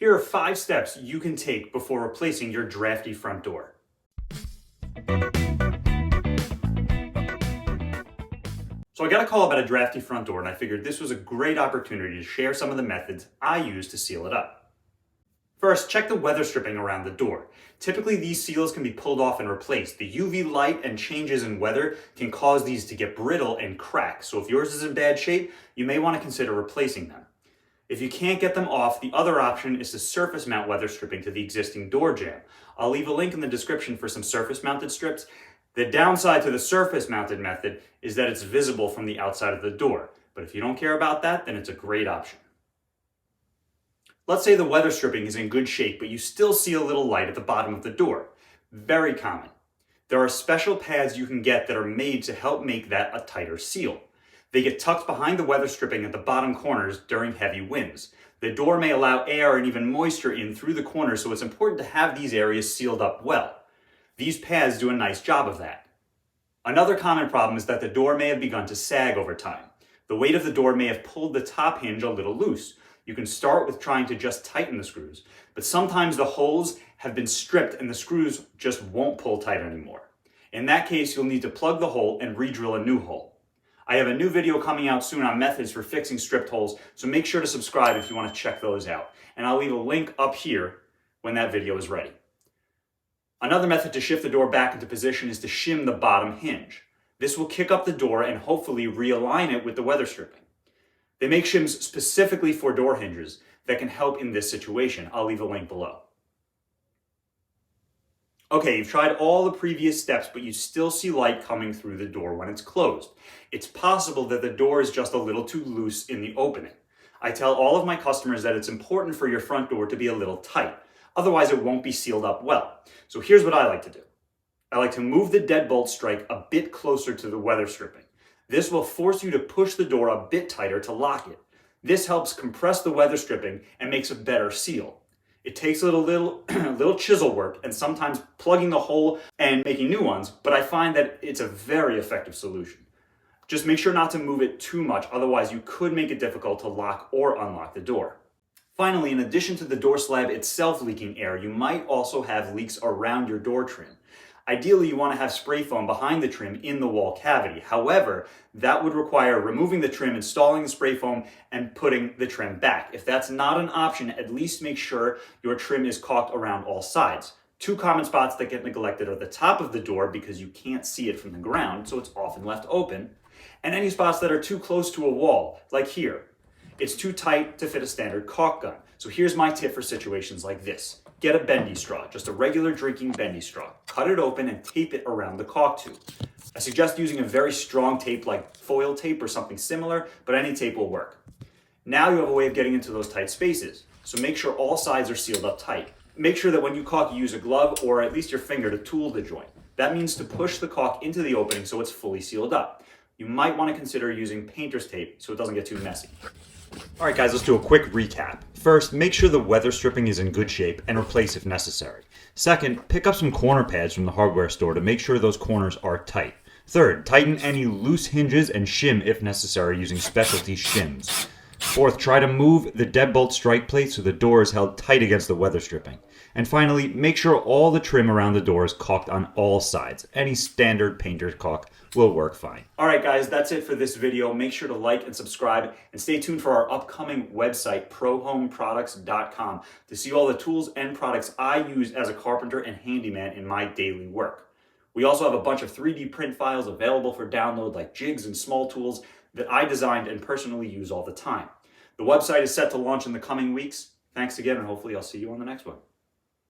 Here are 5 steps you can take before replacing your drafty front door. So I got a call about a drafty front door and I figured this was a great opportunity to share some of the methods I use to seal it up. First, check the weather stripping around the door. Typically these seals can be pulled off and replaced. The UV light and changes in weather can cause these to get brittle and crack, so if yours is in bad shape, you may want to consider replacing them. If you can't get them off, the other option is to surface mount weather stripping to the existing door jamb. I'll leave a link in the description for some surface mounted strips. The downside to the surface mounted method is that it's visible from the outside of the door, but if you don't care about that, then it's a great option. Let's say the weather stripping is in good shape, but you still see a little light at the bottom of the door. Very common. There are special pads you can get that are made to help make that a tighter seal. They get tucked behind the weather stripping at the bottom corners during heavy winds. The door may allow air and even moisture in through the corners, so it's important to have these areas sealed up well. These pads do a nice job of that. Another common problem is that the door may have begun to sag over time. The weight of the door may have pulled the top hinge a little loose. You can start with trying to just tighten the screws, but sometimes the holes have been stripped and the screws just won't pull tight anymore. In that case, you'll need to plug the hole and re-drill a new hole. I have a new video coming out soon on methods for fixing stripped holes, so make sure to subscribe if you want to check those out. And I'll leave a link up here when that video is ready. Another method to shift the door back into position is to shim the bottom hinge. This will kick up the door and hopefully realign it with the weather stripping. They make shims specifically for door hinges that can help in this situation. I'll leave a link below. Okay, you've tried all the previous steps, but you still see light coming through the door when it's closed. It's possible that the door is just a little too loose in the opening. I tell all of my customers that it's important for your front door to be a little tight. Otherwise, it won't be sealed up well. So here's what I like to do. I like to move the deadbolt strike a bit closer to the weather stripping. This will force you to push the door a bit tighter to lock it. This helps compress the weather stripping and makes a better seal. It takes a little chisel work and sometimes plugging the hole and making new ones, but I find that it's a very effective solution. Just make sure not to move it too much, otherwise you could make it difficult to lock or unlock the door. Finally, in addition to the door slab itself leaking air, you might also have leaks around your door trim. Ideally, you want to have spray foam behind the trim in the wall cavity. However, that would require removing the trim, installing the spray foam, and putting the trim back. If that's not an option, at least make sure your trim is caulked around all sides. 2 common spots that get neglected are the top of the door because you can't see it from the ground, so it's often left open, and any spots that are too close to a wall, like here. It's too tight to fit a standard caulk gun. So here's my tip for situations like this. Get a bendy straw, just a regular drinking bendy straw. Cut it open and tape it around the caulk tube. I suggest using a very strong tape like foil tape or something similar, but any tape will work. Now you have a way of getting into those tight spaces. So make sure all sides are sealed up tight. Make sure that when you caulk, you use a glove or at least your finger to tool the joint. That means to push the caulk into the opening so it's fully sealed up. You might want to consider using painter's tape so it doesn't get too messy. All right, guys, let's do a quick recap. First, make sure the weather stripping is in good shape and replace if necessary. Second, pick up some corner pads from the hardware store to make sure those corners are tight. Third, tighten any loose hinges and shim if necessary using specialty shims. Fourth, try to move the deadbolt strike plate so the door is held tight against the weather stripping. And finally, make sure all the trim around the door is caulked on all sides. Any standard painter's caulk will work fine. All right, guys, that's it for this video. Make sure to like and subscribe and stay tuned for our upcoming website, prohomeproducts.com, to see all the tools and products I use as a carpenter and handyman in my daily work. We also have a bunch of 3D print files available for download, like jigs and small tools that I designed and personally use all the time. The website is set to launch in the coming weeks. Thanks again, and hopefully I'll see you on the next one.